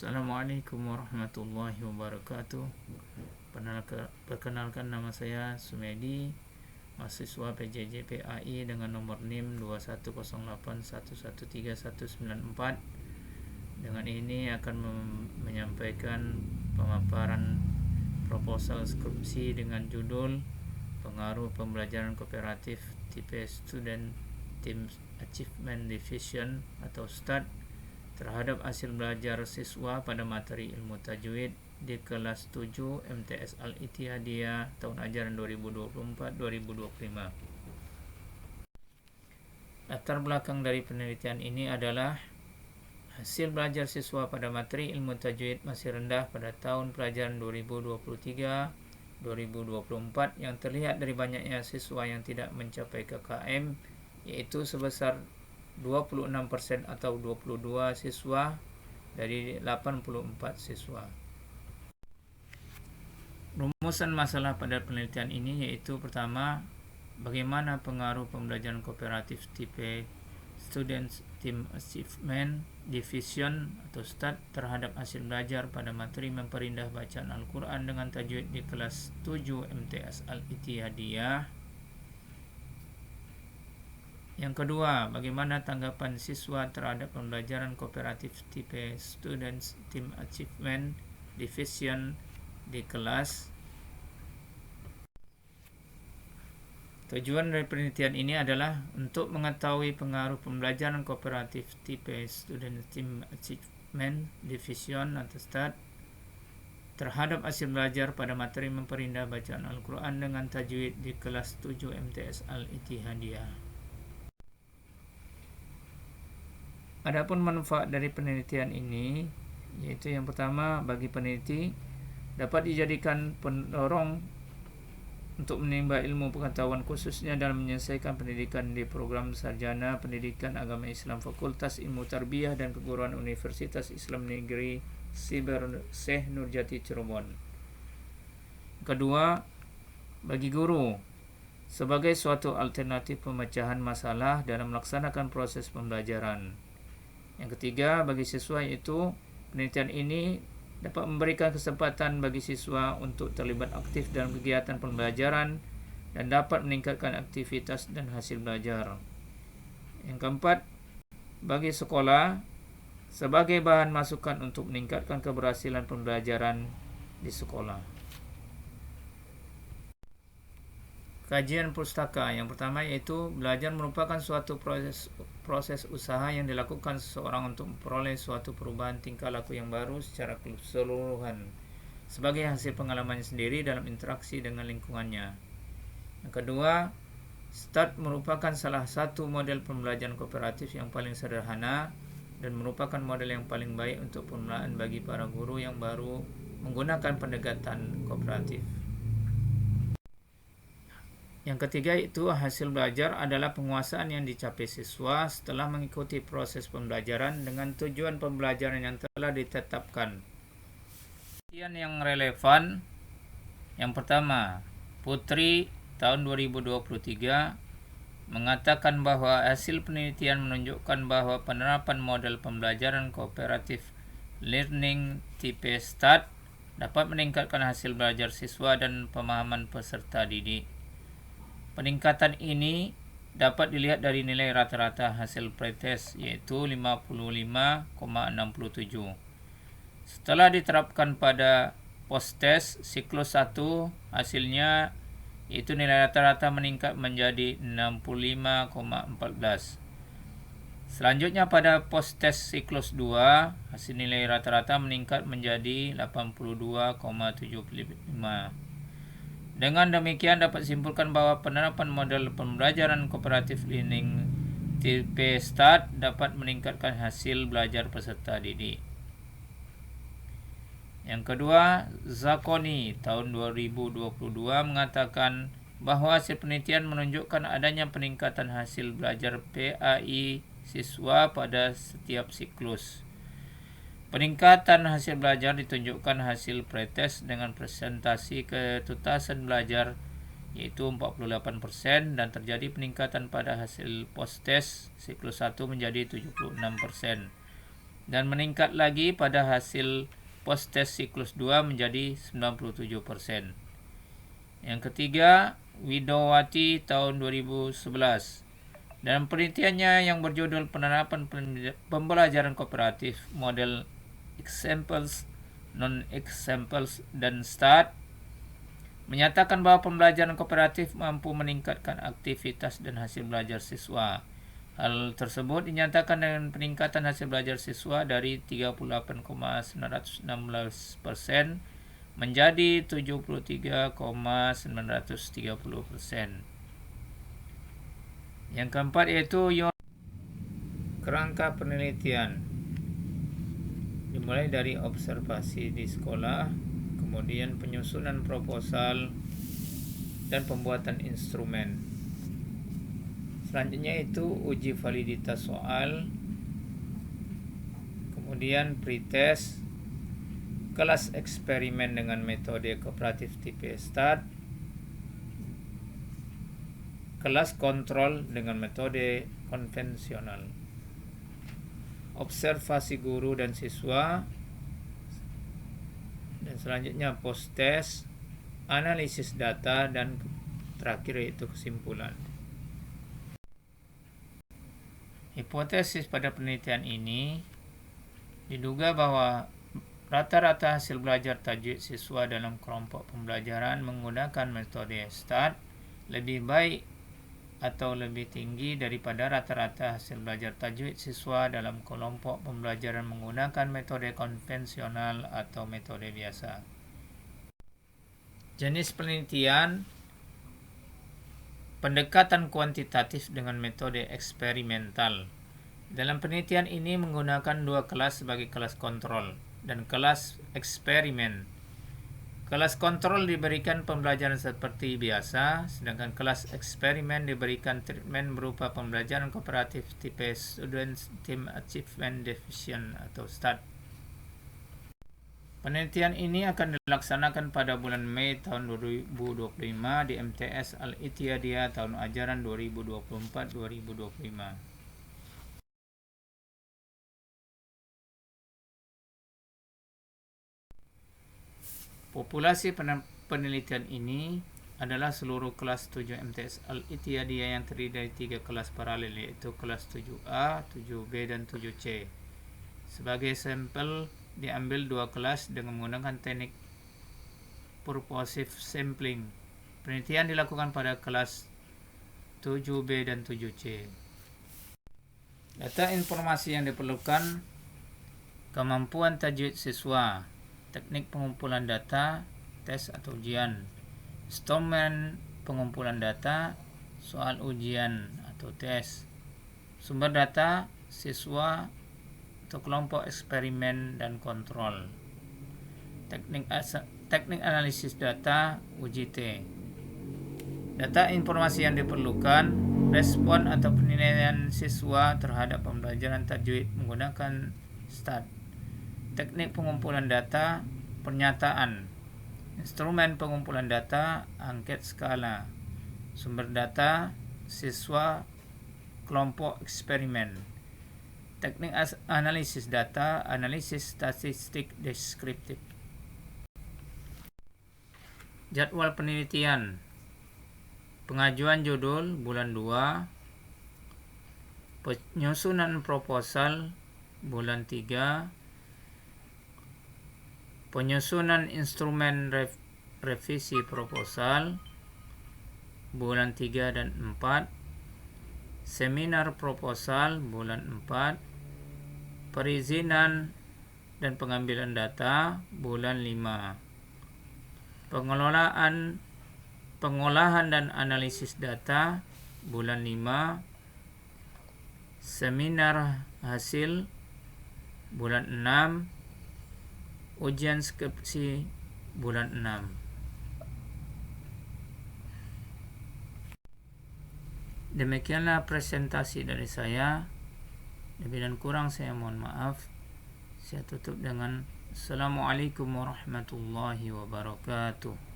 Assalamualaikum warahmatullahi wabarakatuh. Perkenalkan, nama saya Sumedi, mahasiswa PJJ PAI dengan nomor NIM 2108113194. Dengan ini akan menyampaikan pemaparan proposal skripsi dengan judul Pengaruh Pembelajaran Kooperatif Tipe Student Team Achievement Division atau STAT terhadap hasil belajar siswa pada materi ilmu tajwid di kelas 7 MTS Al-Ittihadiyah tahun ajaran 2024-2025. Latar belakang dari penelitian ini adalah hasil belajar siswa pada materi ilmu tajwid masih rendah pada tahun pelajaran 2023-2024 yang terlihat dari banyaknya siswa yang tidak mencapai KKM, yaitu sebesar 26% atau 22 siswa dari 84 siswa. Rumusan masalah pada penelitian ini yaitu pertama, bagaimana pengaruh pembelajaran kooperatif tipe Student Team Achievement Division atau STAT terhadap hasil belajar pada materi memperindah bacaan Al-Quran dengan tajwid di kelas 7 MTS Al-Ittihadiyah. Yang kedua, bagaimana tanggapan siswa terhadap pembelajaran kooperatif tipe Students Team Achievement Division di kelas. Tujuan dari penelitian ini adalah untuk mengetahui pengaruh pembelajaran kooperatif tipe Student Team Achievement Division atau STAT terhadap hasil belajar pada materi memperindah bacaan Al-Quran dengan tajwid di kelas 7 MTS Al-Ittihadiyah. Adapun manfaat dari penelitian ini, yaitu yang pertama, bagi peneliti dapat dijadikan pendorong untuk menimba ilmu pengetahuan khususnya dalam menyelesaikan pendidikan di program sarjana pendidikan agama Islam Fakultas Ilmu Tarbiyah dan Keguruan Universitas Islam Negeri Siber Syekh Nurjati Cirebon. Kedua, bagi guru sebagai suatu alternatif pemecahan masalah dalam melaksanakan proses pembelajaran. Yang ketiga, bagi siswa, yaitu penelitian ini dapat memberikan kesempatan bagi siswa untuk terlibat aktif dalam kegiatan pembelajaran dan dapat meningkatkan aktivitas dan hasil belajar. Yang keempat, bagi sekolah sebagai bahan masukan untuk meningkatkan keberhasilan pembelajaran di sekolah. Kajian pustaka yang pertama yaitu belajar merupakan suatu proses usaha yang dilakukan seseorang untuk memperoleh suatu perubahan tingkah laku yang baru secara keseluruhan sebagai hasil pengalamannya sendiri dalam interaksi dengan lingkungannya. Yang kedua, STAT merupakan salah satu model pembelajaran kooperatif yang paling sederhana dan merupakan model yang paling baik untuk pengelolaan bagi para guru yang baru menggunakan pendekatan kooperatif. Yang ketiga itu hasil belajar adalah penguasaan yang dicapai siswa setelah mengikuti proses pembelajaran dengan tujuan pembelajaran yang telah ditetapkan. Penelitian yang relevan yang pertama, Putri tahun 2023 mengatakan bahwa hasil penelitian menunjukkan bahwa penerapan model pembelajaran kooperatif learning tipe STAT dapat meningkatkan hasil belajar siswa dan pemahaman peserta didik. Peningkatan ini dapat dilihat dari nilai rata-rata hasil pretest yaitu 55,67. Setelah diterapkan pada post-test siklus 1, hasilnya yaitu nilai rata-rata meningkat menjadi 65,14. Selanjutnya pada post-test siklus 2, hasil nilai rata-rata meningkat menjadi 82,75. Dengan demikian dapat disimpulkan bahwa penerapan model pembelajaran kooperatif learning tipe STAT dapat meningkatkan hasil belajar peserta didik. Yang kedua, Zakoni tahun 2022 mengatakan bahwa hasil penelitian menunjukkan adanya peningkatan hasil belajar PAI siswa pada setiap siklus. Peningkatan hasil belajar ditunjukkan hasil pretest dengan presentasi ketuntasan belajar yaitu 48% dan terjadi peningkatan pada hasil post-test siklus 1 menjadi 76%. dan meningkat lagi pada hasil post-test siklus 2 menjadi 97%. Yang ketiga, Widowati tahun 2011. Dalam penelitiannya yang berjudul Penerapan Pembelajaran Kooperatif Model Examples, Non-Examples, dan START, menyatakan bahwa pembelajaran kooperatif mampu meningkatkan aktivitas dan hasil belajar siswa. Hal tersebut dinyatakan dengan peningkatan hasil belajar siswa dari 38,916% menjadi 73,930%. Yang keempat yaitu kerangka penelitian. Dimulai dari observasi di sekolah, kemudian penyusunan proposal, dan pembuatan instrumen. Selanjutnya itu uji validitas soal, kemudian pretest, kelas eksperimen dengan metode kooperatif tipe START, kelas kontrol dengan metode konvensional, observasi guru dan siswa, dan selanjutnya post-test, analisis data, dan terakhir yaitu kesimpulan. Hipotesis pada penelitian ini diduga bahwa rata-rata hasil belajar tajwid siswa dalam kelompok pembelajaran menggunakan metode START lebih baik atau lebih tinggi daripada rata-rata hasil belajar tajwid siswa dalam kelompok pembelajaran menggunakan metode konvensional atau metode biasa. Jenis penelitian: pendekatan kuantitatif dengan metode eksperimental. Dalam penelitian ini menggunakan dua kelas sebagai kelas kontrol dan kelas eksperimen. Kelas kontrol diberikan pembelajaran seperti biasa, sedangkan kelas eksperimen diberikan treatment berupa pembelajaran kooperatif tipe Student Team Achievement Deficient atau START. Penelitian ini akan dilaksanakan pada bulan Mei tahun 2025 di MTS Al-Ittihadiyah tahun ajaran 2024-2025. Populasi penelitian ini adalah seluruh kelas 7 MTS Al-Ittihadiyah yang terdiri dari 3 kelas paralel, yaitu kelas 7A, 7B, dan 7C. Sebagai sampel diambil 2 kelas dengan menggunakan teknik purposive sampling. Penelitian dilakukan pada kelas 7B dan 7C. Data informasi yang diperlukan: kemampuan tajwid siswa, teknik pengumpulan data, tes atau ujian, instrumen pengumpulan data, soal ujian atau tes, sumber data, siswa atau kelompok eksperimen dan kontrol, teknik analisis data, UJT. Data informasi yang diperlukan: respon atau penilaian siswa terhadap pembelajaran tajwid menggunakan START, teknik pengumpulan data, pernyataan, instrumen pengumpulan data, angket skala, sumber data, siswa, kelompok eksperimen, teknik analisis data, analisis statistik deskriptif. Jadwal penelitian: pengajuan judul bulan 2, penyusunan proposal bulan 3, penyusunan instrumen revisi proposal bulan 3 dan 4, seminar proposal bulan 4, perizinan dan pengambilan data bulan 5, pengolahan dan analisis data bulan 5, seminar hasil bulan 6, ujian skripsi bulan 6. Demikianlah presentasi dari saya. Lebih dan kurang saya mohon maaf. Saya tutup dengan Assalamualaikum warahmatullahi wabarakatuh.